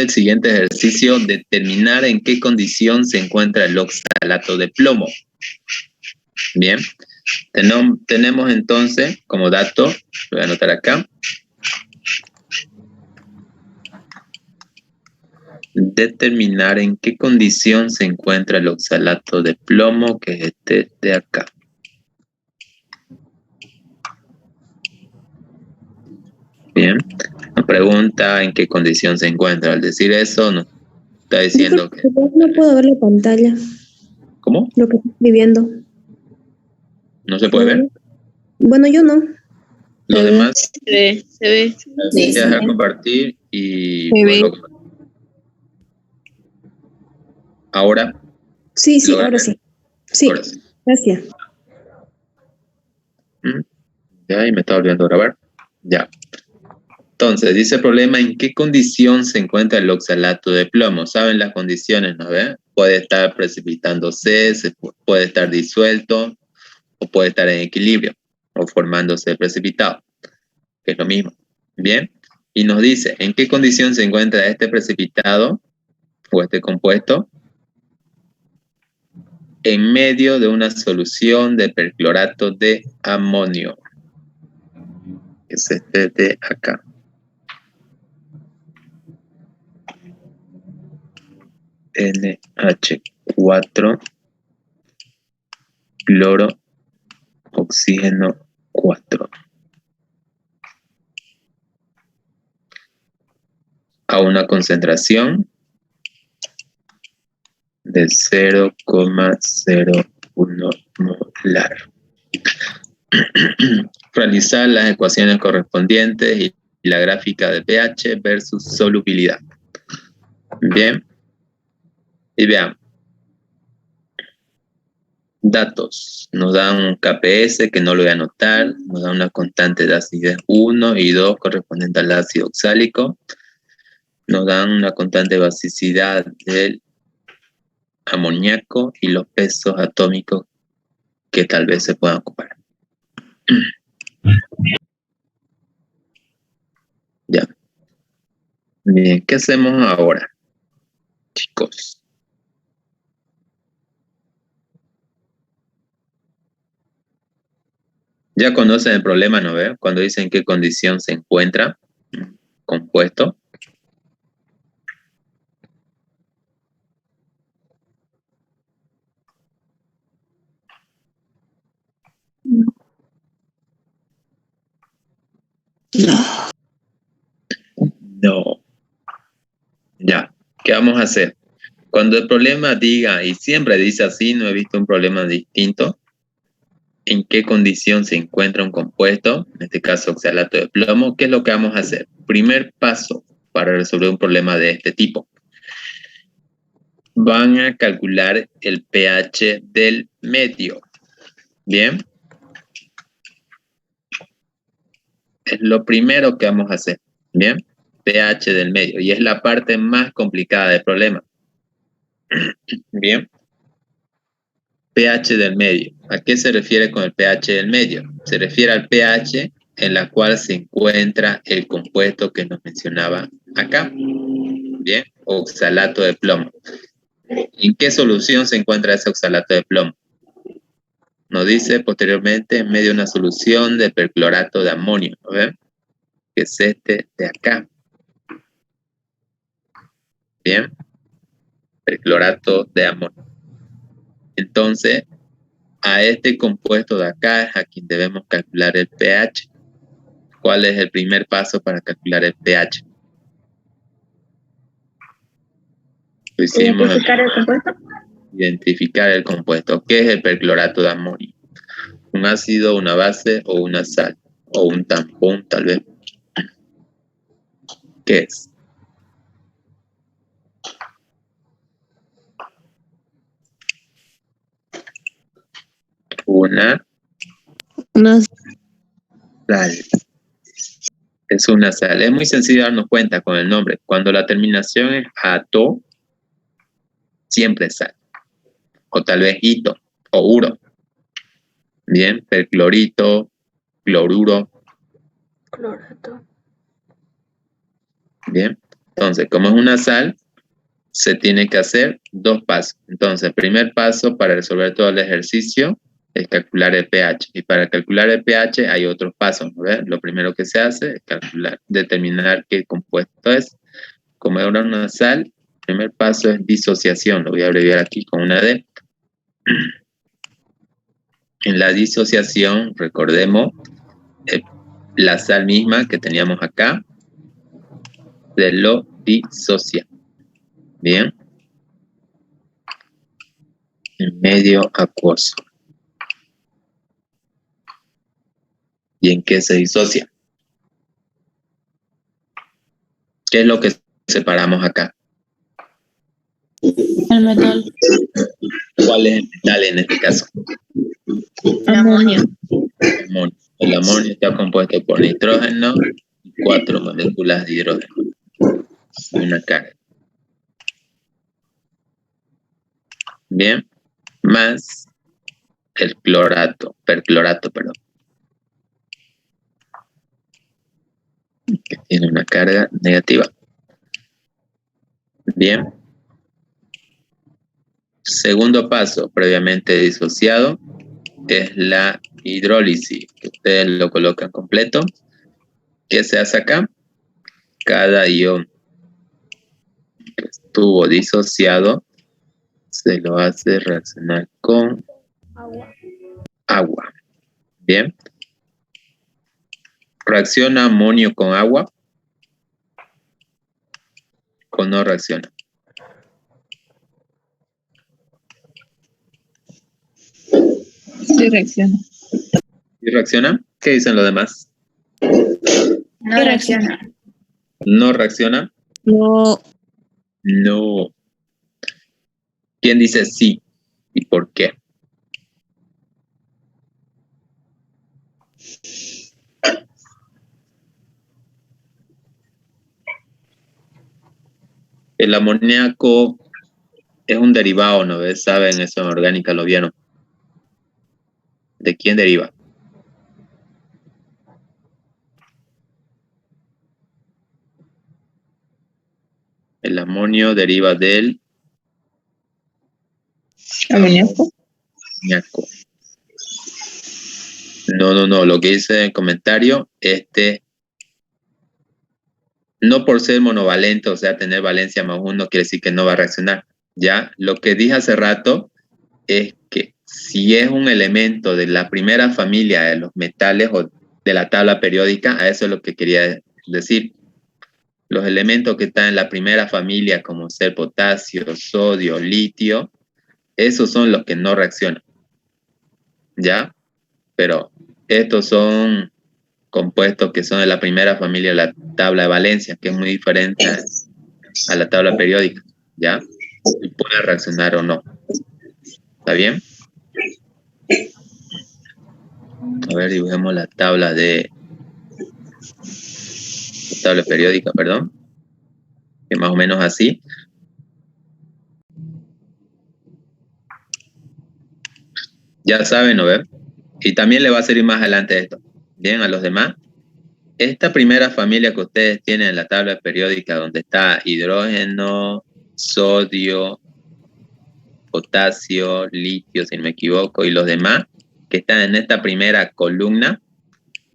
el siguiente ejercicio determinar en qué condición se encuentra el oxalato de plomo. Bien, tenemos entonces como dato, voy a anotar acá, determinar en qué condición se encuentra el oxalato de plomo, que es este de acá. Bien, nos pregunta en qué condición se encuentra. Al decir eso, nos está diciendo que... No puedo ver la pantalla. ¿Cómo? Lo que estoy escribiendo. ¿No se puede ver? Bueno, yo no. Los demás... Se ve. Sí, deja compartir y... Se ve. Ahora. Sí, ahora sí. Sí, ahora sí. Gracias. Ya, y me está olvidando grabar. Ya. Entonces, dice el problema, ¿en qué condición se encuentra el oxalato de plomo? ¿Saben las condiciones, no ve? Puede estar precipitándose, puede estar disuelto, o puede estar en equilibrio, o formándose precipitado, que es lo mismo. Bien, y nos dice, ¿en qué condición se encuentra este precipitado, o este compuesto? En medio de una solución de perclorato de amonio, que es este de acá. NH4, cloro, oxígeno 4. A una concentración de 0,01 molar. Realizar las ecuaciones correspondientes y la gráfica de pH versus solubilidad. Bien. Y veamos. Datos. Nos dan un KPS que no lo voy a anotar. Nos dan una constante de acidez 1 y 2 correspondiente al ácido oxálico. Nos dan una constante de basicidad del amoníaco y los pesos atómicos que tal vez se puedan ocupar. Ya. Bien, ¿qué hacemos ahora, chicos? Ya conocen el problema, ¿no ve? Cuando dicen en qué condición se encuentra compuesto. No. Ya, ¿qué vamos a hacer? Cuando el problema diga, y siempre dice así, no he visto un problema distinto, en qué condición se encuentra un compuesto, en este caso oxalato de plomo, ¿qué es lo que vamos a hacer? Primer paso para resolver un problema de este tipo. Van a calcular el pH del medio. Bien. Es lo primero que vamos a hacer. Bien. pH del medio. Y es la parte más complicada del problema. Bien. pH del medio. ¿A qué se refiere con el pH del medio? Se refiere al pH en la cual se encuentra el compuesto que nos mencionaba acá. Bien. Oxalato de plomo. ¿En qué solución se encuentra ese oxalato de plomo? Nos dice posteriormente en medio de una solución de perclorato de amonio. ¿No ven? Que es este de acá. Bien. Perclorato de amonio. Entonces, a este compuesto de acá es a quien debemos calcular el pH. ¿Cuál es el primer paso para calcular el pH? Lo hicimos. ¿Identificar el compuesto? Identificar el compuesto. ¿Qué es el perclorato de amonio? ¿Un ácido, una base o una sal? O un tampón, tal vez. ¿Qué es? Una sal. Es una sal. Es muy sencillo darnos cuenta con el nombre. Cuando la terminación es ato, siempre es sal. O tal vez hito o uro. Bien, perclorito, cloruro. Clorato. Bien. Entonces, como es una sal, se tiene que hacer 2 pasos. Entonces, el primer paso para resolver todo el ejercicio es calcular el pH. Y para calcular el pH hay otros pasos, ¿no ves? Lo primero que se hace es calcular, determinar qué compuesto es. Como era una sal, el primer paso es disociación. Lo voy a abreviar aquí con una D. En la disociación, recordemos, la sal misma que teníamos acá, se lo disocia. Bien. En medio acuoso. ¿Y en qué se disocia? ¿Qué es lo que separamos acá? El metal. ¿Cuál es el metal en este caso? El amonio. Amonio. El amonio está compuesto por nitrógeno y 4 moléculas de hidrógeno. Una carga. Bien. Más el perclorato, perdón. Que tiene una carga negativa. Bien. Segundo paso, previamente disociado, es la hidrólisis, que ustedes lo colocan completo. ¿Qué se hace acá? Cada ion que estuvo disociado se lo hace reaccionar con agua. Bien. ¿Reacciona amonio con agua? ¿O no reacciona? Sí reacciona. ¿Y reacciona? ¿Qué dicen los demás? No reacciona. ¿No reacciona? No. No. ¿Quién dice sí? ¿Y por qué? El amoníaco es un derivado, ¿no ves? Saben, eso en orgánica lo vieron. ¿De quién deriva? El amonio deriva del Amoníaco. amoníaco. No. Lo que dice en el comentario, no por ser monovalente, o sea, tener valencia +1, quiere decir que no va a reaccionar. Ya, lo que dije hace rato es que si es un elemento de la primera familia de los metales o de la tabla periódica, a eso es lo que quería decir. Los elementos que están en la primera familia, como ser potasio, sodio, litio, esos son los que no reaccionan. ¿Ya? Pero estos son compuestos que son de la primera familia de la tabla de valencia, que es muy diferente a la tabla periódica. ¿Ya? Y puede reaccionar o no. ¿Está bien? A ver, dibujemos la tabla periódica, perdón. Que más o menos así. Ya saben, ¿no ven? Y también le va a servir más adelante esto. Bien, a los demás. Esta primera familia que ustedes tienen en la tabla periódica, donde está hidrógeno, sodio, potasio, litio, si no me equivoco, y los demás que están en esta primera columna,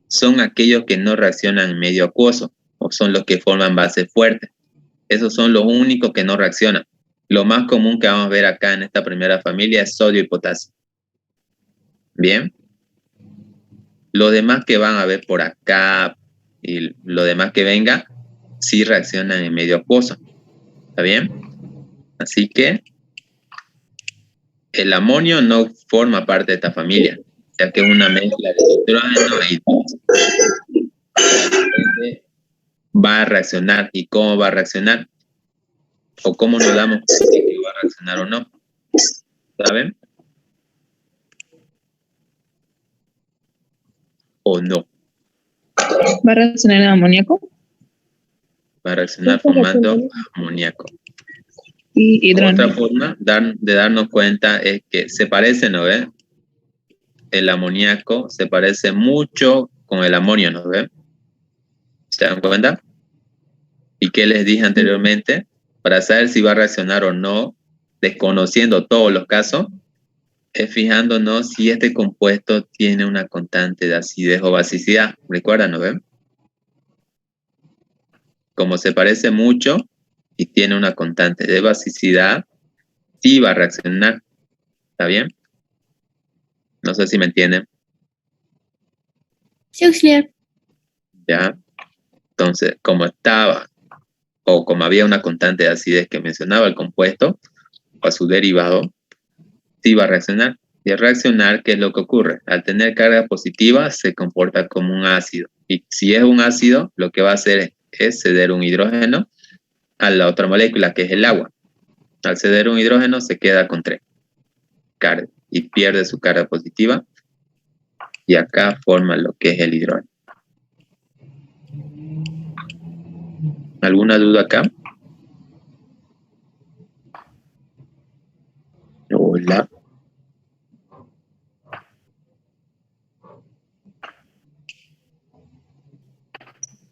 son aquellos que no reaccionan en medio acuoso, o son los que forman bases fuertes. Esos son los únicos que no reaccionan. Lo más común que vamos a ver acá en esta primera familia es sodio y potasio. Bien. Los demás que van a ver por acá y lo demás que venga, sí reaccionan en medio acuoso. ¿Está bien? Así que el amonio no forma parte de esta familia, ya que es una mezcla de nitrógeno e hidrógeno. Va a reaccionar. ¿Y cómo va a reaccionar? ¿O cómo nos damos cuenta de que va a reaccionar o no? ¿Saben? ¿O no? ¿Va a reaccionar en amoníaco? Va a reaccionar formando amoníaco. Y hidrógeno. Otra forma de darnos cuenta es que se parece, ¿no ves? El amoníaco se parece mucho con el amonio, ¿no ven? ¿Se dan cuenta? ¿Y qué les dije anteriormente? Para saber si va a reaccionar o no, desconociendo todos los casos, es fijándonos si este compuesto tiene una constante de acidez o basicidad. ¿Recuerdan, no ven? Como se parece mucho y tiene una constante de basicidad, sí va a reaccionar. ¿Está bien? No sé si me entienden. Sí, auxiliar. ¿Ya? Entonces, como estaba, o como había una constante de acidez que mencionaba el compuesto, o a su derivado, sí va a reaccionar. Y al reaccionar, ¿qué es lo que ocurre? Al tener carga positiva, se comporta como un ácido. Y si es un ácido, lo que va a hacer es ceder un hidrógeno a la otra molécula, que es el agua. Al ceder un hidrógeno, se queda con 3 cargas y pierde su carga positiva. Y acá forma lo que es el hidrógeno. ¿Alguna duda acá? Hola.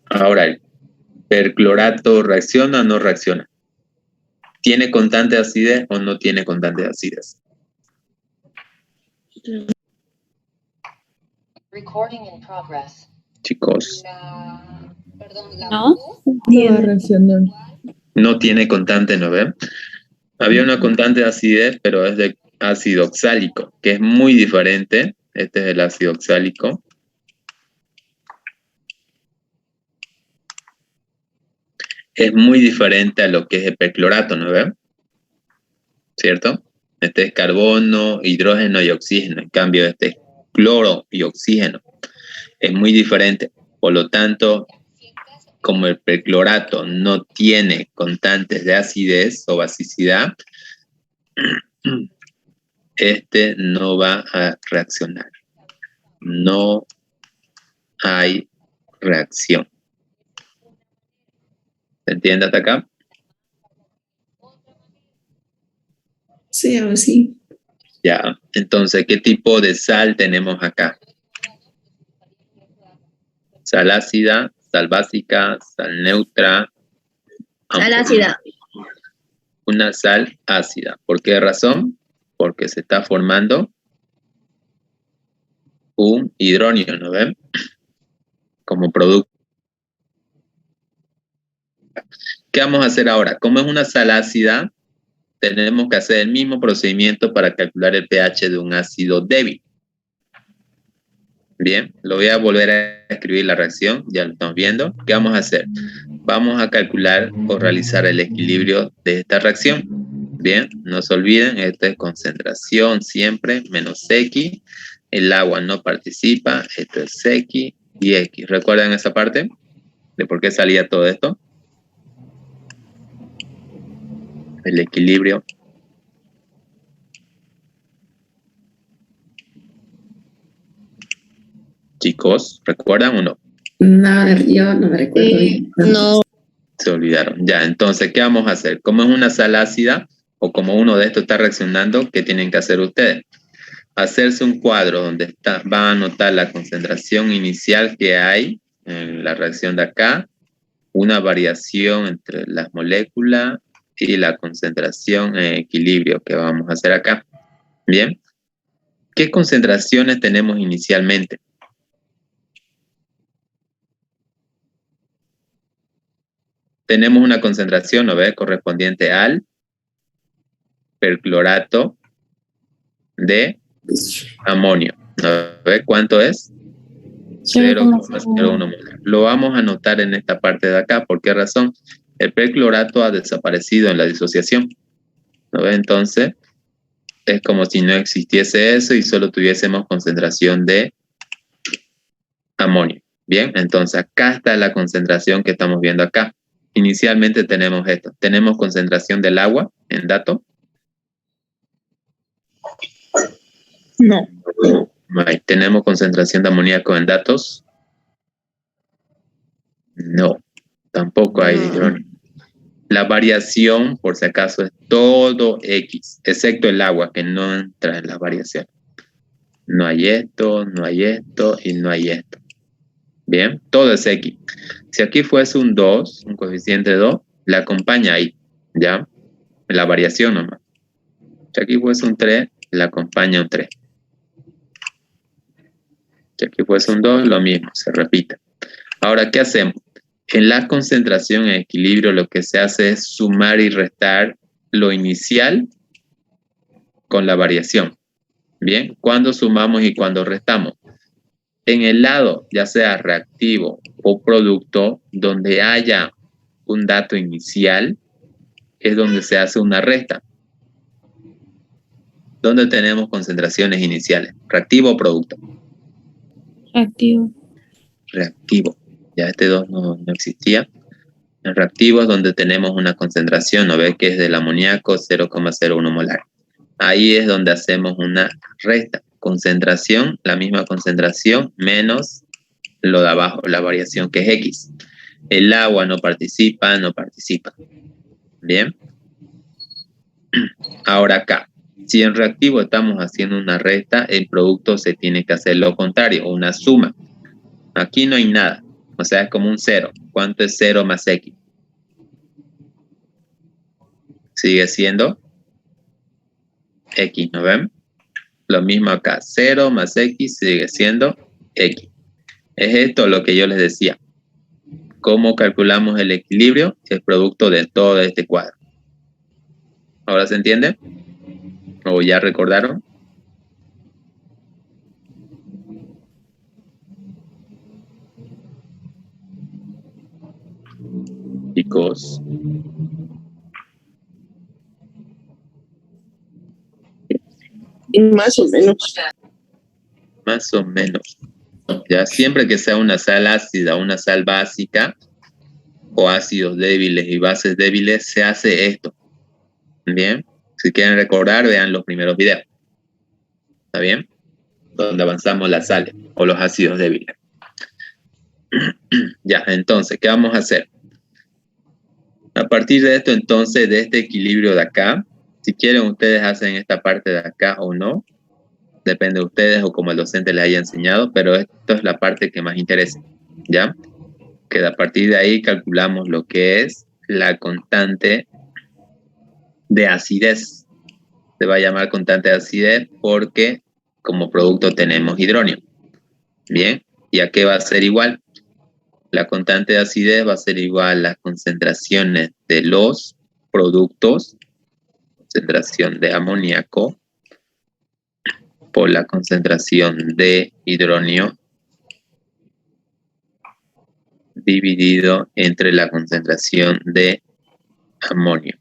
Ahora, ¿el perclorato reacciona o no reacciona? ¿Tiene constante de acidez o no tiene constante de acidez? Recording in progress. Chicos, ¿No? Tiene. va a reaccionar. no tiene constante, ¿no ven? Había una constante de acidez, pero es de ácido oxálico, que es muy diferente. Este es el ácido oxálico. Es muy diferente a lo que es el perclorato, ¿no ven? ¿Cierto? Este es carbono, hidrógeno y oxígeno. En cambio, este es cloro y oxígeno. Es muy diferente. Por lo tanto, como el perclorato no tiene constantes de acidez o basicidad, este no va a reaccionar. No hay reacción. ¿Se entiende hasta acá? Sí, ahora sí. Ya. Entonces, ¿qué tipo de sal tenemos acá? Sal ácida, sal básica, sal neutra. Sal ácida. Una sal ácida. ¿Por qué razón? Porque se está formando un hidrógeno, ¿no ven? Como producto. ¿Qué vamos a hacer ahora? Como es una sal ácida, tenemos que hacer el mismo procedimiento para calcular el pH de un ácido débil. Bien, lo voy a volver a escribir la reacción, ya lo estamos viendo. ¿Qué vamos a hacer? Vamos a calcular o realizar el equilibrio de esta reacción. Bien, no se olviden, esto es concentración siempre, menos X. El agua no participa, esto es X y X. ¿Recuerdan esa parte? ¿De por qué salía todo esto? El equilibrio. Chicos, ¿recuerdan o no? No, yo no me recuerdo bien. No. Se olvidaron. Ya, entonces, ¿qué vamos a hacer? Como es una sal ácida o como uno de estos está reaccionando, ¿qué tienen que hacer ustedes? Hacerse un cuadro donde van a anotar la concentración inicial que hay en la reacción de acá, una variación entre las moléculas y la concentración en equilibrio que vamos a hacer acá. Bien. ¿Qué concentraciones tenemos inicialmente? Tenemos una concentración, ¿no ves? Correspondiente al perclorato de amonio. ¿No ves cuánto es? 0,01 molar. Lo vamos a anotar en esta parte de acá. ¿Por qué razón? El perclorato ha desaparecido en la disociación. ¿No ves? Entonces, es como si no existiese eso y solo tuviésemos concentración de amonio. Bien, entonces acá está la concentración que estamos viendo acá. Inicialmente tenemos esto. Tenemos concentración del agua en dato. No. Ahí. ¿Tenemos concentración de amoníaco en datos? No, tampoco hay hidrógeno. La variación, por si acaso, es todo X, excepto el agua, que no entra en la variación. No hay esto y no hay esto. Bien, todo es X. Si aquí fuese un 2, un coeficiente 2, le acompaña ahí, ¿ya? La variación nomás. Si aquí fuese un 3, le acompaña un 3. Si aquí fuese un 2, lo mismo, se repite. Ahora, ¿qué hacemos? En la concentración en equilibrio lo que se hace es sumar y restar lo inicial con la variación. Bien, ¿cuándo sumamos y cuándo restamos? En el lado, ya sea reactivo o producto, donde haya un dato inicial, es donde se hace una resta. ¿Dónde tenemos concentraciones iniciales? ¿Reactivo o producto? Reactivo. Reactivo. Ya este 2 no existía. En reactivo es donde tenemos una concentración, ¿no ve? Que es del amoníaco 0,01 molar. Ahí es donde hacemos una resta. Concentración, la misma concentración, menos lo de abajo, la variación que es X. El agua no participa. Bien. Ahora acá, si en reactivo estamos haciendo una resta, el producto se tiene que hacer lo contrario, una suma. Aquí no hay nada, o sea, es como un 0. ¿Cuánto es 0 más X? Sigue siendo X, ¿no ven? Lo mismo acá, 0 más X sigue siendo X. Es esto lo que yo les decía. ¿Cómo calculamos el equilibrio? Es producto de todo este cuadro. ¿Ahora se entiende? ¿O ya recordaron? Chicos. Más o menos. Más o menos. Ya siempre que sea una sal ácida, una sal básica, o ácidos débiles y bases débiles, se hace esto. Bien. Si quieren recordar, vean los primeros videos. ¿Está bien? Donde avanzamos las sales o los ácidos débiles. Ya, entonces, ¿qué vamos a hacer? A partir de esto, entonces, de este equilibrio de acá, si quieren ustedes hacen esta parte de acá o no, depende de ustedes o como el docente les haya enseñado, pero esto es la parte que más interesa, ¿ya? Que a partir de ahí calculamos lo que es la constante de acidez. Se va a llamar constante de acidez porque como producto tenemos hidróneo. Bien, ¿y a qué va a ser igual? La constante de acidez va a ser igual a las concentraciones de los productos, concentración de amoníaco, por la concentración de hidróneo dividido entre la concentración de amonio.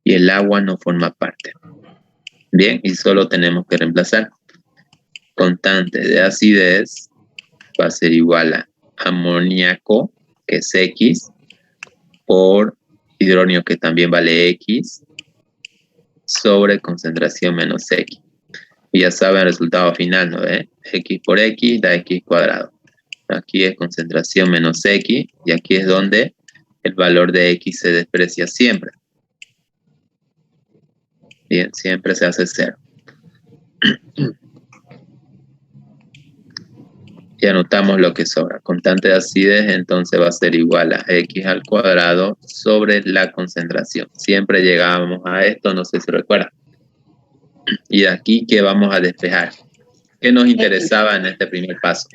Y el agua no forma parte. Bien, y solo tenemos que reemplazar. Constante de acidez va a ser igual a amoníaco, que es X, por hidróneo, que también vale X, sobre concentración menos X. Y ya saben el resultado final, ¿no? X por X da X cuadrado. Aquí es concentración menos X, y aquí es donde el valor de X se desprecia siempre. Bien, siempre se hace 0. Y anotamos lo que sobra. Constante de acidez entonces va a ser igual a X al cuadrado sobre la concentración. Siempre llegábamos a esto, no sé si recuerdan. Y de aquí, ¿qué vamos a despejar? ¿Qué nos interesaba en este primer paso?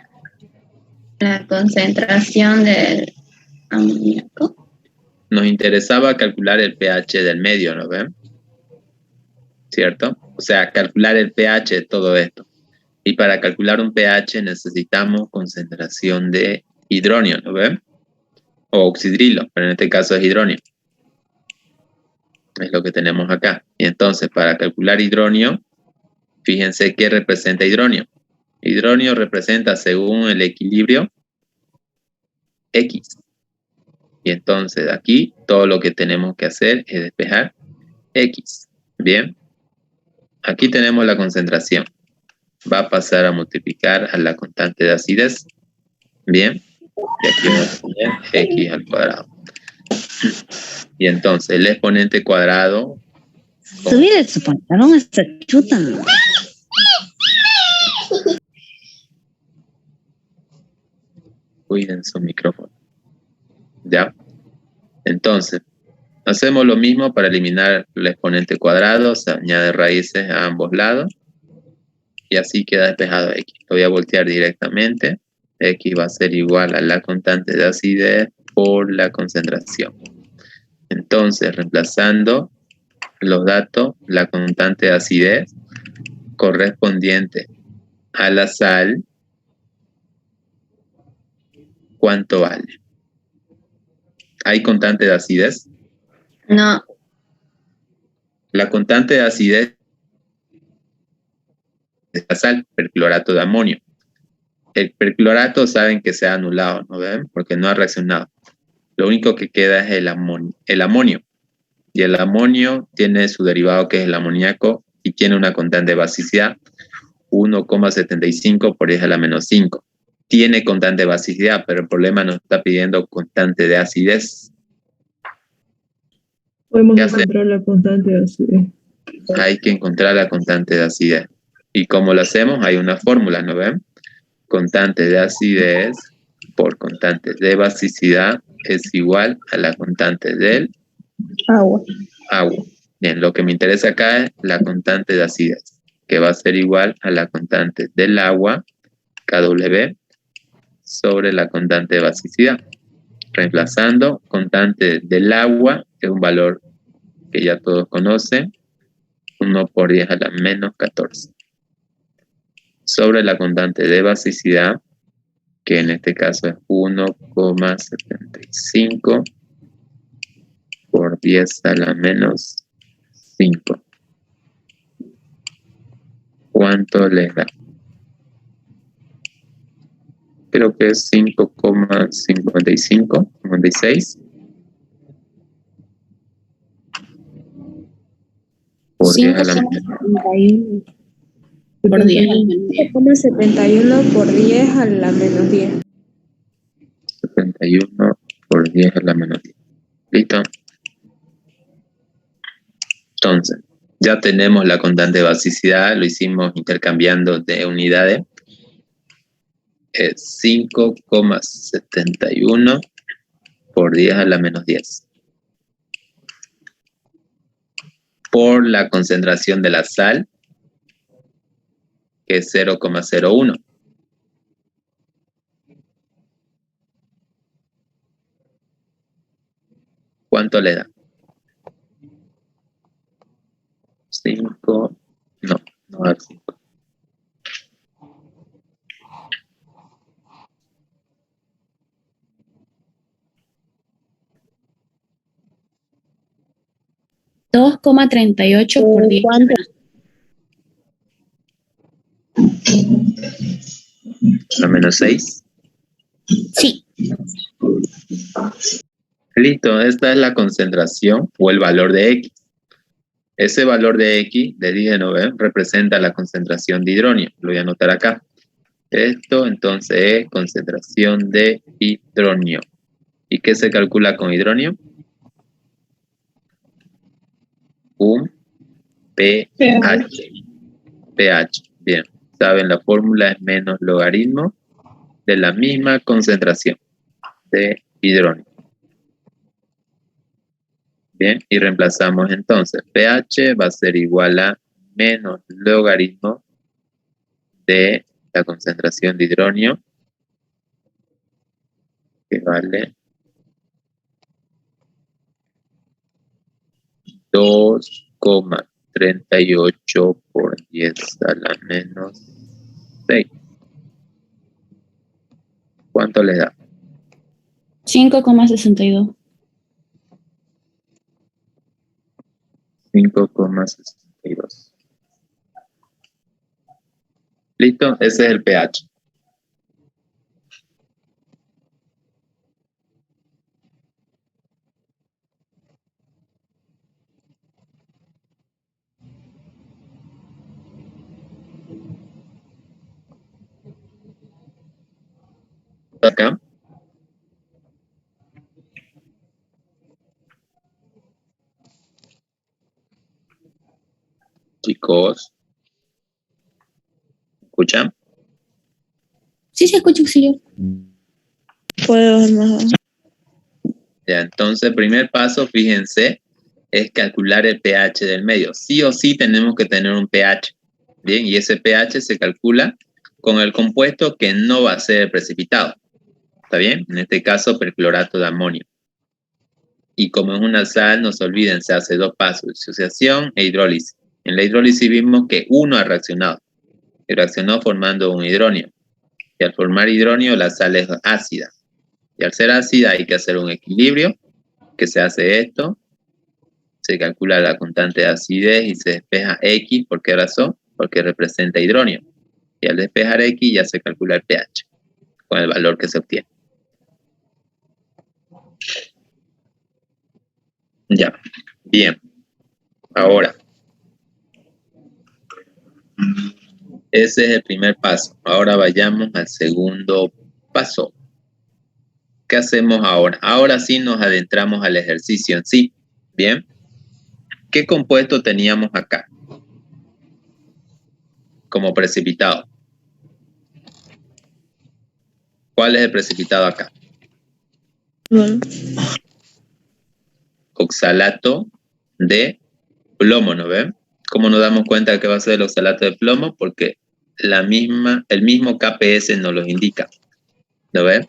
La concentración del amoníaco. Nos interesaba calcular el pH del medio, ¿no ven? ¿Cierto? O sea, calcular el pH de todo esto. Y para calcular un pH necesitamos concentración de hidróneo, ¿no ven? O oxidrilo, pero en este caso es hidróneo. Es lo que tenemos acá. Y entonces, para calcular hidróneo, fíjense qué representa hidróneo. Hidróneo representa, según el equilibrio, X. Y entonces, aquí, todo lo que tenemos que hacer es despejar X. Bien. Aquí tenemos la concentración. Va a pasar a multiplicar a la constante de acidez. Bien. Y aquí vamos a poner X al cuadrado. Y entonces, el exponente cuadrado... Subir su pantalón hasta chuta. Cuiden su micrófono. ¿Ya? Entonces, hacemos lo mismo para eliminar el exponente cuadrado, se añade raíces a ambos lados y así queda despejado X. Lo voy a voltear directamente. X va a ser igual a la constante de acidez por la concentración. Entonces, reemplazando los datos, la constante de acidez correspondiente a la sal, ¿cuánto vale? ¿Hay constante de acidez? No, La constante de acidez es la sal, perclorato de amonio. El perclorato saben que se ha anulado, ¿no ven? Porque no ha reaccionado. Lo único que queda es el amonio. Y el amonio tiene su derivado que es el amoníaco y tiene una constante de basicidad 1,75 por 10 a la menos 5. Tiene constante de basicidad, pero el problema nos está pidiendo constante de acidez. Podemos ¿Qué hacer? encontrar la constante de acidez. Hay que encontrar la constante de acidez. ¿Y cómo lo hacemos? Hay una fórmula, ¿no ven? Constante de acidez por constante de basicidad es igual a la constante del Agua. agua. Bien, lo que me interesa acá es la constante de acidez, que va a ser igual a la constante del agua, KW, sobre la constante de basicidad. Reemplazando, constante del agua, que es un valor que ya todos conocen, 1 por 10 a la menos 14. Sobre la constante de basicidad, que en este caso es 1,75 por 10 a la menos 5. ¿Cuánto les da? Creo que es 5,55, 56 por 10 a la menos 5,71 por 10 al menos 10. 71 por 10 a la menos 10. 71 por 10 a la menos 10. ¿Listo? Entonces, ya tenemos la constante de basicidad, lo hicimos intercambiando de unidades. Es 5,71 por 10 a la menos 10. Por la concentración de la sal, que es 0,01. ¿Cuánto le da? 5, no va a dar 5. $2,38 por 10 a la menos 10. La menos 6. Sí. Listo, esta es la concentración o el valor de X. Ese valor de X, de dígeno, representa la concentración de hidronio. Lo voy a anotar acá. Esto entonces es concentración de hidronio. ¿Y qué se calcula con hidronio? Un pH. pH. Bien. Saben, la fórmula es menos logaritmo de la misma concentración de hidronio. Bien, y reemplazamos entonces. pH va a ser igual a menos logaritmo de la concentración de hidronio, que vale 2,38 por 10 a la menos 6. ¿Cuánto le da? 5,62. 5,62. ¿Listo? Ese es el pH. Acá. Chicos, ¿escuchan? Sí, se escucha, sí. Puedo ver más. Ya, entonces, el primer paso, fíjense, es calcular el pH del medio. Sí o sí tenemos que tener un pH. Bien, y ese pH se calcula con el compuesto que no va a ser precipitado. ¿Está bien? En este caso, perclorato de amonio. Y como es una sal, no se olviden, se hace 2 pasos, disociación e hidrólisis. En la hidrólisis vimos que uno ha reaccionado. Y reaccionó formando un hidrónio. Y al formar hidrónio, la sal es ácida. Y al ser ácida hay que hacer un equilibrio, que se hace esto. Se calcula la constante de acidez y se despeja X. ¿Por qué razón? Porque representa hidrónio. Y al despejar X ya se calcula el pH con el valor que se obtiene. Ya, bien. Ahora, ese es el primer paso. Ahora vayamos al segundo paso. ¿Qué hacemos ahora? Ahora sí nos adentramos al ejercicio en sí. Bien. ¿Qué compuesto teníamos acá como precipitado? ¿Cuál es el precipitado acá? Bueno, Oxalato de plomo, ¿no ven? ¿Cómo nos damos cuenta que va a ser el oxalato de plomo? Porque el mismo KPS nos los indica, ¿no ven?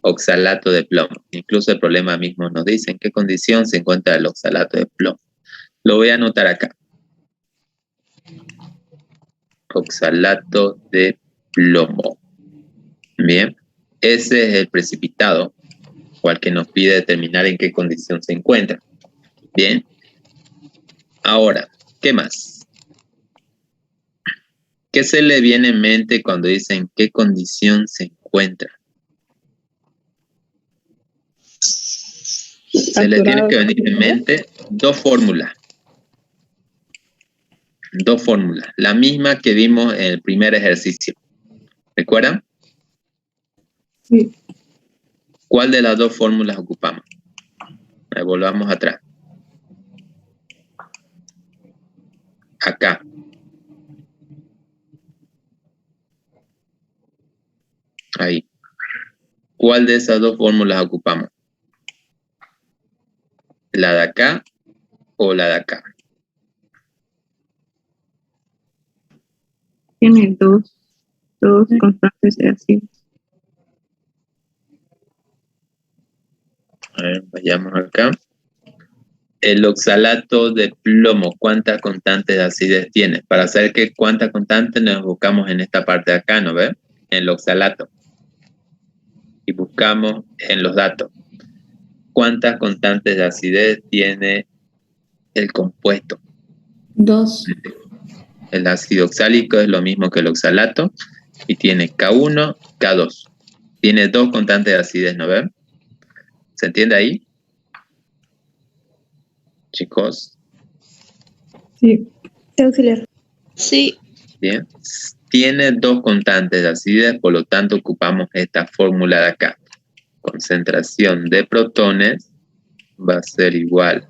Oxalato de plomo. Incluso el problema mismo nos dice en qué condición se encuentra el oxalato de plomo. Lo voy a anotar acá. Oxalato de plomo. Bien. Ese es el precipitado, cual que nos pide determinar en qué condición se encuentra. Bien. Ahora, ¿qué más? ¿Qué se le viene en mente cuando dicen qué condición se encuentra? Se le tiene que venir en mente dos fórmulas. Dos fórmulas. La misma que vimos en el primer ejercicio. ¿Recuerdan? Sí. ¿Cuál de las dos fórmulas ocupamos? Volvamos atrás. Acá. Ahí. ¿Cuál de esas dos fórmulas ocupamos? ¿La de acá o la de acá? Tiene dos constantes de ácido. A ver, vayamos acá. El oxalato de plomo, ¿cuántas constantes de acidez tiene? Para saber cuántas constantes nos buscamos en esta parte de acá, ¿no ves? En el oxalato. Y buscamos en los datos. ¿Cuántas constantes de acidez tiene el compuesto? 2. El ácido oxálico es lo mismo que el oxalato y tiene K1, K2. Tiene 2 constantes de acidez, ¿no ven? ¿Se entiende ahí? Chicos. Sí. auxiliar. Sí. Bien. Tiene 2 constantes de acidez, por lo tanto ocupamos esta fórmula de acá. Concentración de protones va a ser igual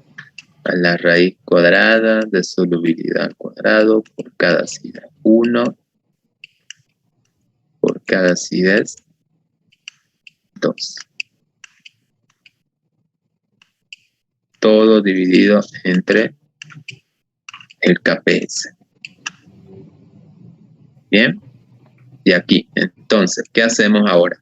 a la raíz cuadrada de solubilidad al cuadrado por cada acidez 1 por cada acidez 2. Todo dividido entre el KPS. Bien. Y aquí, entonces, ¿qué hacemos ahora?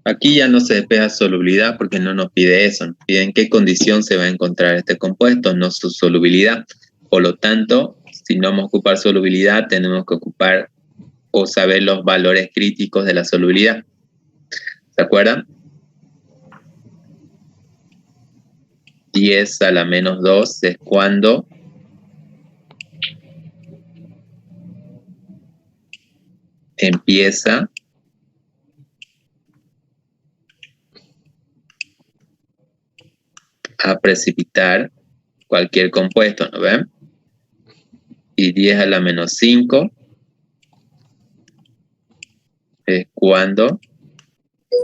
Aquí ya no se despeja solubilidad porque no nos pide eso. Nos pide en qué condición se va a encontrar este compuesto, no su solubilidad. Por lo tanto, si no vamos a ocupar solubilidad, tenemos que ocupar o saber los valores críticos de la solubilidad. ¿Se acuerdan? 10 a la menos 2 es cuando empieza a precipitar cualquier compuesto, ¿no ven? Y 10 a la menos 5 es cuando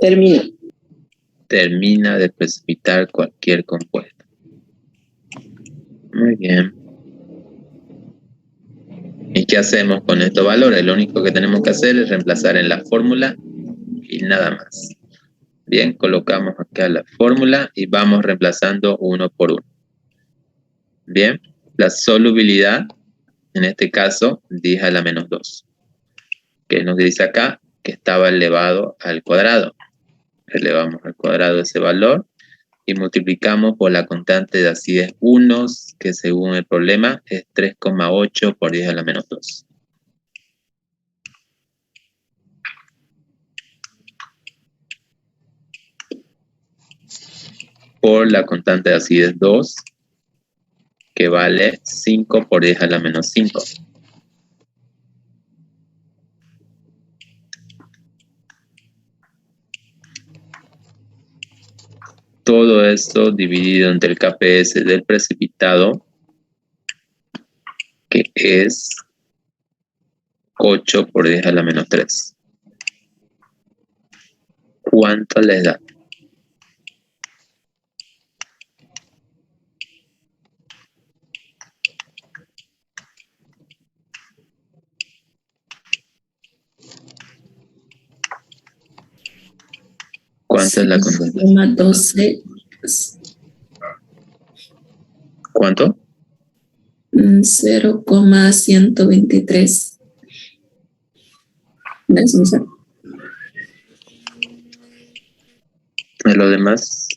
termina de precipitar cualquier compuesto. Muy bien. ¿Y qué hacemos con estos valores? Lo único que tenemos que hacer es reemplazar en la fórmula y nada más. Bien, colocamos acá la fórmula y vamos reemplazando uno por uno. Bien, la solubilidad, en este caso, 10 a la menos 2. ¿Qué nos dice acá? Que estaba elevado al cuadrado. Elevamos al cuadrado ese valor y multiplicamos por la constante de acidez 1, que según el problema es 3,8 por 10 a la menos 2. Por la constante de acidez 2, que vale 5 por 10 a la menos 5. Todo esto dividido entre el KPS del precipitado, que es 8 por 10 a la menos 3. ¿Cuánto les da? ¿Cuánto es la constante? 12. ¿Cuánto? 0,123. ¿Y lo demás?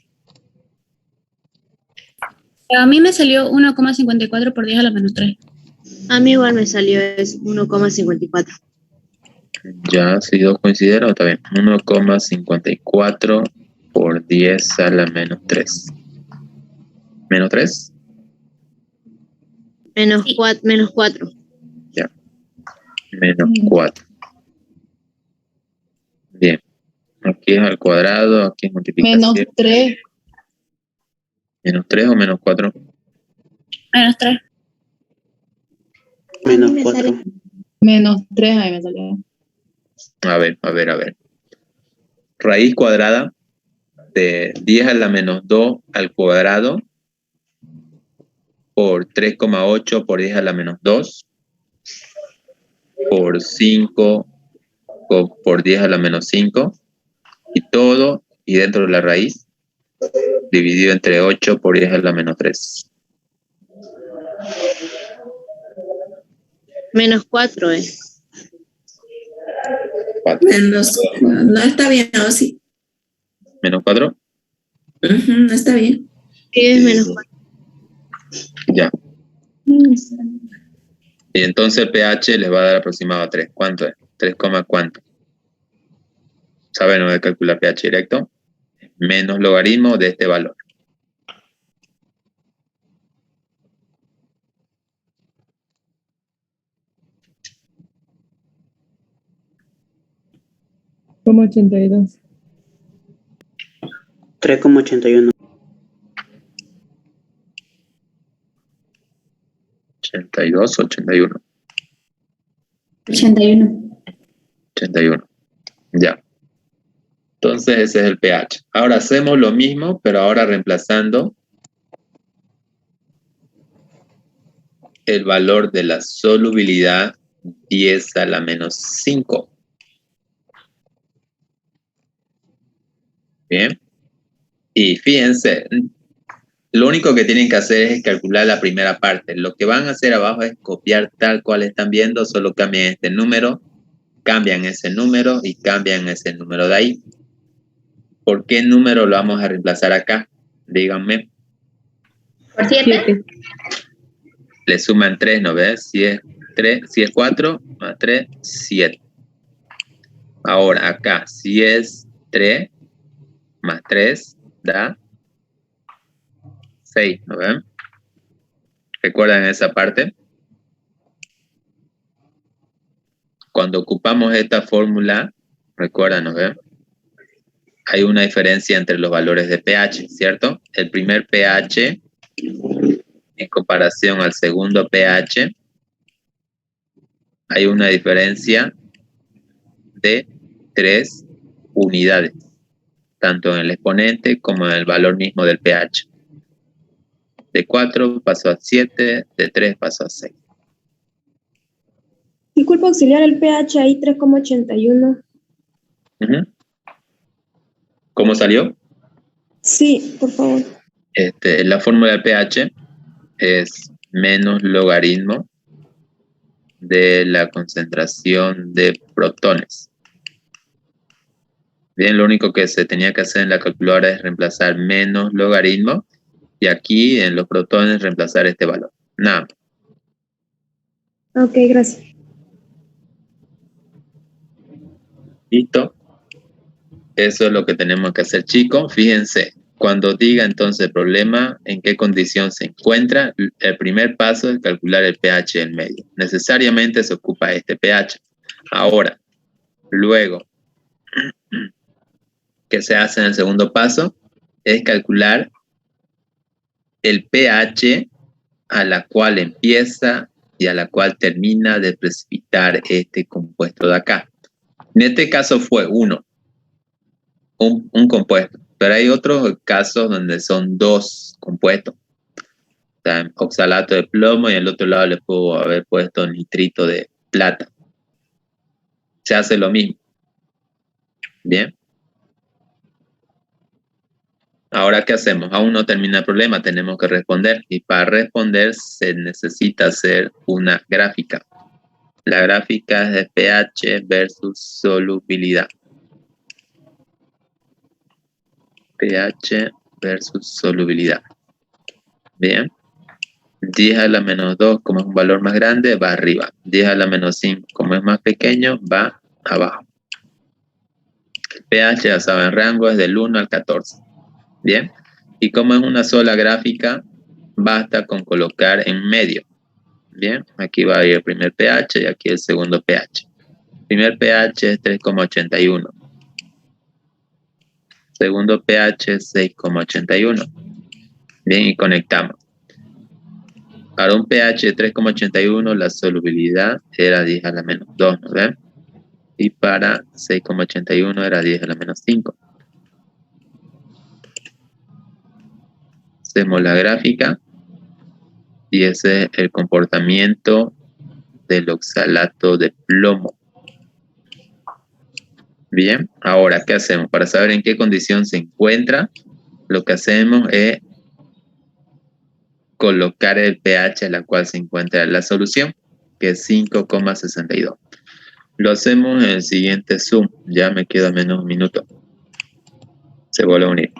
A mí me salió 1,54 por 10 a la menos 3. A mí igual me salió es 1,54. Ya, si dos coincidieron, está bien. 1,54 por 10 a la menos 3. ¿Menos 3? Menos 4. Ya. Menos 4. Bien. Aquí es al cuadrado, aquí es multiplicación. Menos 3. ¿Menos 3 o menos 4? Menos 3. Menos 4. Menos 3 ahí me salió. A ver. Raíz cuadrada de 10 a la menos 2 al cuadrado por 3,8 por 10 a la menos 2 por 5 por 10 a la menos 5 y todo, y dentro de la raíz, dividido entre 8 por 10 a la menos 3. Menos 4 es. 4. No está bien, ¿o sí? ¿Menos 4? No está bien. Sí, es menos 4. Ya. Y entonces el pH les va a dar aproximado a 3. ¿Cuánto es? 3, ¿cuánto? ¿Saben? No voy a calcular pH directo. Menos logaritmo de este valor. Como 82. 3,81. 82, 81. 81. 81. Ya. Entonces ese es el pH. Ahora hacemos lo mismo, pero ahora reemplazando el valor de la solubilidad 10 a la menos 5. Bien. Y fíjense, lo único que tienen que hacer es calcular la primera parte. Lo que van a hacer abajo es copiar tal cual están viendo, solo cambian este número, cambian ese número y cambian ese número de ahí. ¿Por qué número lo vamos a reemplazar acá? Díganme. ¿Por 7? Le suman 3, ¿no ves? Si es 4 más 3, 7. Ahora acá, si es 3 más 3, da 6, ¿no ven? ¿Recuerdan esa parte? Cuando ocupamos esta fórmula, recuerdan, ¿no ven? Hay una diferencia entre los valores de pH, ¿cierto? El primer pH en comparación al segundo pH, hay una diferencia de 3 unidades, tanto en el exponente como en el valor mismo del pH. De 4 pasó a 7, de 3 pasó a 6. Disculpa auxiliar, el pH ahí 3,81. ¿Cómo salió? Sí, por favor. La fórmula del pH es menos logaritmo de la concentración de protones. Bien, lo único que se tenía que hacer en la calculadora es reemplazar menos logaritmo y aquí en los protones reemplazar este valor. Nada. Ok, gracias. ¿Listo? Eso es lo que tenemos que hacer, chicos. Fíjense, cuando diga entonces el problema, en qué condición se encuentra, el primer paso es calcular el pH del medio. Necesariamente se ocupa este pH. Ahora, luego, ¿qué se hace en el segundo paso? Es calcular el pH a la cual empieza y a la cual termina de precipitar este compuesto de acá. En este caso fue un compuesto, pero hay otros casos donde son dos compuestos. O sea, oxalato de plomo y al otro lado le puedo haber puesto nitrito de plata. Se hace lo mismo. Bien. Ahora, ¿qué hacemos? Aún no termina el problema, tenemos que responder. Y para responder se necesita hacer una gráfica. La gráfica es de pH versus solubilidad. pH versus solubilidad. Bien. 10 a la menos 2, como es un valor más grande, va arriba. 10 a la menos 5, como es más pequeño, va abajo. El pH, ya saben, rango es del 1 al 14. Bien. Y como es una sola gráfica, basta con colocar en medio. Bien. Aquí va a ir el primer pH y aquí el segundo pH. Primer pH es 3,81. Segundo pH es 6,81. Bien, y conectamos. Para un pH de 3,81 la solubilidad era 10 a la menos 2, ¿no ven? Y para 6,81 era 10 a la menos 5. Hacemos la gráfica y ese es el comportamiento del oxalato de plomo. Bien, ahora, ¿qué hacemos? Para saber en qué condición se encuentra, lo que hacemos es colocar el pH en la cual se encuentra la solución, que es 5,62. Lo hacemos en el siguiente zoom. Ya me queda menos un minuto. Se vuelve a unir.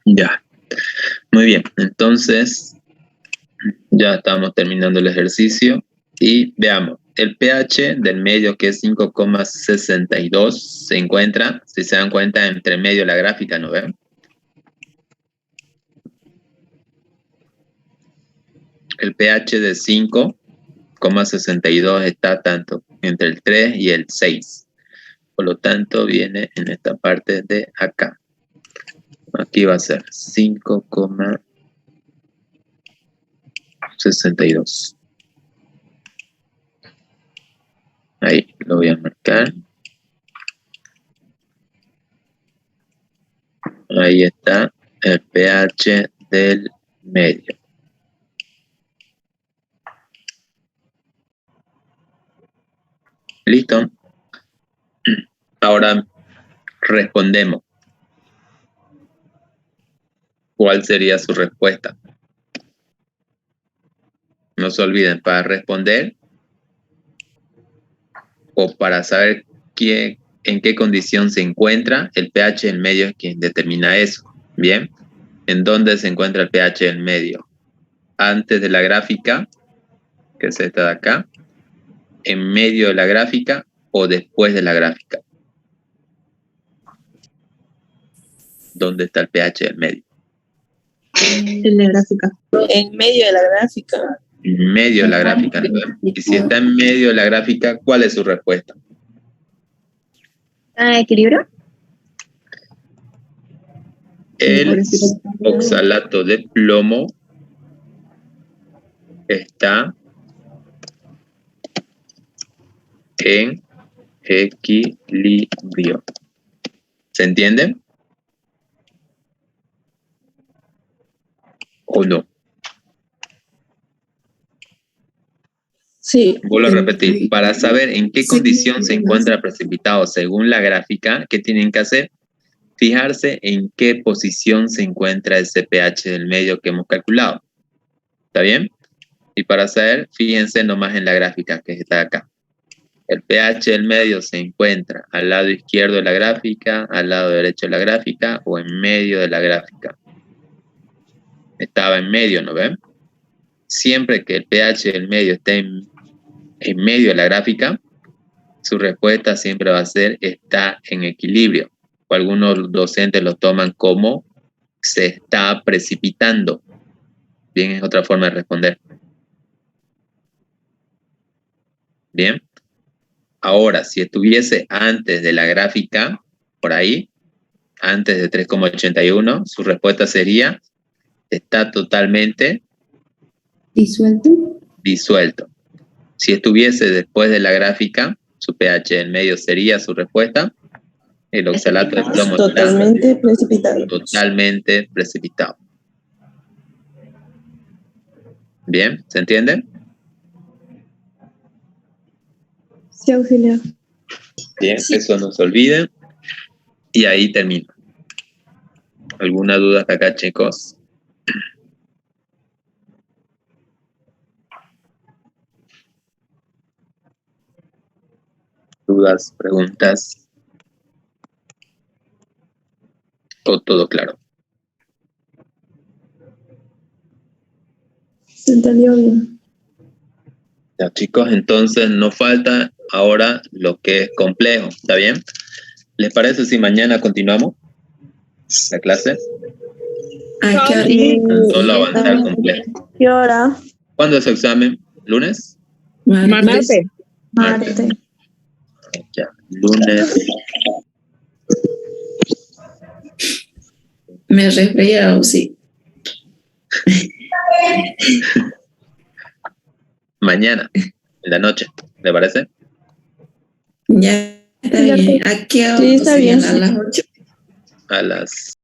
Ya. Muy bien. Entonces, ya estamos terminando el ejercicio. Y veamos. El pH del medio, que es 5,62, se encuentra, si se dan cuenta, entre medio de la gráfica, ¿no ven? El pH de 5,62 está tanto entre el 3 y el 6. Por lo tanto, viene en esta parte de acá. Aquí va a ser 5,62. Ahí lo voy a marcar. Ahí está el pH del medio. ¿Listo? Ahora respondemos. ¿Cuál sería su respuesta? No se olviden, para responder o para saber en qué condición se encuentra, el pH del medio es quien determina eso. ¿Bien? ¿En dónde se encuentra el pH del medio? Antes de la gráfica, que es esta de acá, en medio de la gráfica o después de la gráfica. ¿Dónde está el pH del medio? En la gráfica. En medio de la gráfica. En medio de la gráfica, ¿no? Y si está en medio de la gráfica, ¿cuál es su respuesta? ¿Equilibrio? El oxalato de plomo está en equilibrio. ¿Se entiende? ¿O no? Sí. Vuelvo a repetir. Para saber en qué condición se encuentra el precipitado según la gráfica, ¿qué tienen que hacer? Fijarse en qué posición se encuentra ese pH del medio que hemos calculado. ¿Está bien? Y para saber, fíjense nomás en la gráfica que está acá. El pH del medio se encuentra al lado izquierdo de la gráfica, al lado derecho de la gráfica o en medio de la gráfica. Estaba en medio, ¿no ven? Siempre que el pH del medio esté en medio de la gráfica, su respuesta siempre va a ser está en equilibrio. O algunos docentes lo toman como se está precipitando. Bien, es otra forma de responder. Bien. Ahora, si estuviese antes de la gráfica, por ahí, antes de 3,81, su respuesta sería está totalmente disuelto. Si estuviese después de la gráfica, su pH del medio sería su respuesta. El oxalato de plomo Totalmente precipitado. Totalmente precipitado. Bien, ¿se entiende? Sí, auxiliar. Bien, eso no se olviden. Y ahí termino. ¿Alguna duda hasta acá, chicos? ¿Dudas, preguntas? ¿O todo claro? Se entendió bien. Ya, chicos, entonces nos falta ahora lo que es complejo, ¿está bien? ¿Les parece si mañana continuamos la clase? ¿A qué hora? Sí. Solo avanzar complejo. ¿Qué hora? ¿Cuándo es su examen? ¿Lunes? Martes. Marte. Ya, lunes. Me he resfriado, sí. Mañana, en la noche, ¿le parece? Ya está bien. ¿A qué hora? Sí, está bien. A las 8. A las